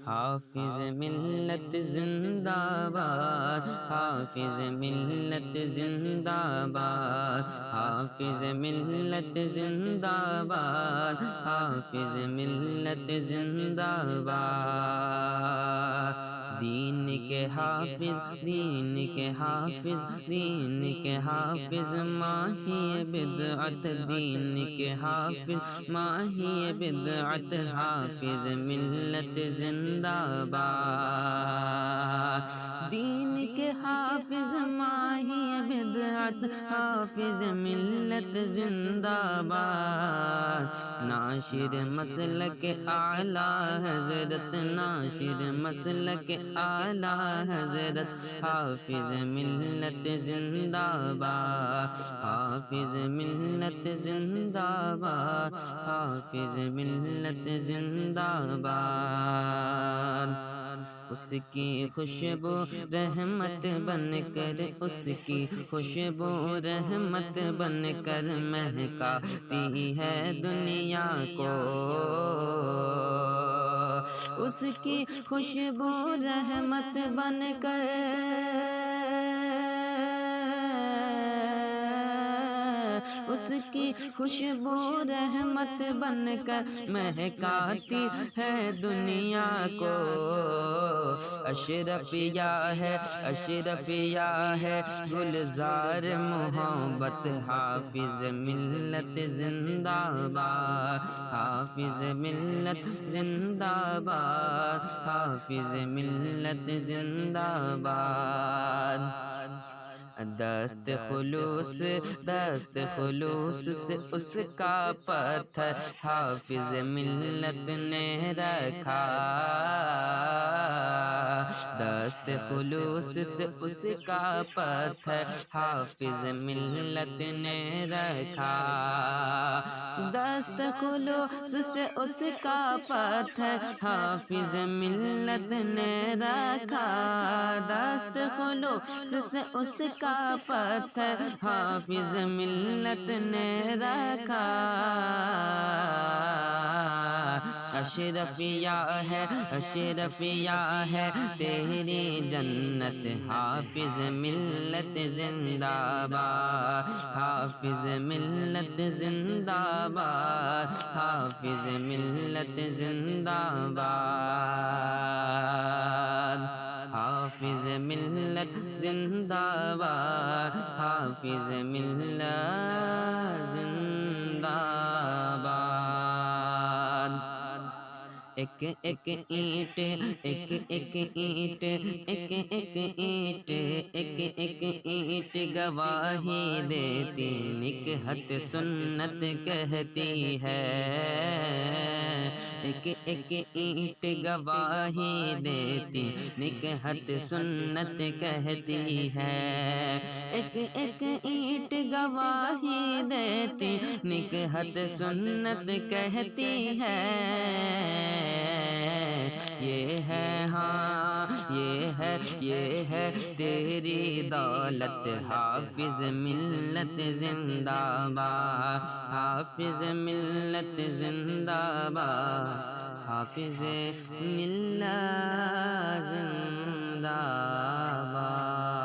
حافظ ملت زندہ باد، حافظ ملت زندہ باد، حافظ ملت زندہ باد، حافظ ملت زندہ باد۔ دین کے حافظ، دین کے حافظ، دین کے حافظ ماہی بدعت، دین کے حافظ ماہی بدعت، حافظ ملت زندہ باد۔ دین کے حافظ ماہی بدعت، حافظ ملت زندہ باد۔ ناشر مسلک اعلیٰ حضرت، ناشر مسلک اعلیٰ حضرت، حافظ ملت زندہ باد، حافظ ملت زندہ باد، حافظ ملت زندہ باد۔ اس کی خوشبو رحمت بن کر، اس کی خوشبو رحمت بن کر مہکاتی ہے دنیا کو، اس کی خوشبو رحمت بن کر، اس کی خوشبو رحمت بن کر مہکاتی ہے دنیا کو۔ اشرفیہ ہے، اشرفیہ ہے گلزار محبت، حافظ ملت زندہ باد، حافظ ملت زندہ باد، حافظ ملت زندہ باد۔ دست خلوص، دست خلوص سے اس کا پتھر حافظ ملت نے رکھا، دست خلوص سے اس کا پتھر حافظ ملت نے رکھا، دست خلوص سے اس کا پتھر حافظ ملت نے رکھا، دست خلوص سے اس کا پتھر حافظ ملت نے رکھا۔ اشرفیہ ہے، اشرفیہ ہے تیری جنت، حافظ ملت زندہ باد، حافظ ملت زندہ باد، حافظ ملت زندہ باد، حافظ ملت زندہ باد، حافظ ملت زندہ باد۔ ایک ایک اینٹ، ایک ایک اینٹ، ایک ایک اینٹ، ایک ایک اینٹ گواہی دیتی، نکہت سنت کہتی ہے، ایک ایک اینٹ گواہی دیتی، نکہت سنت کہتی ہے، ایک ایک اینٹ گواہی دیتی، نکہت سنت کہتی ہے۔ یہ ہے ہاں، یہ ہے تیری دولت، حافظ ملت زندہ باد، حافظ ملت زندہ باد، حافظ ملت زندہ باد۔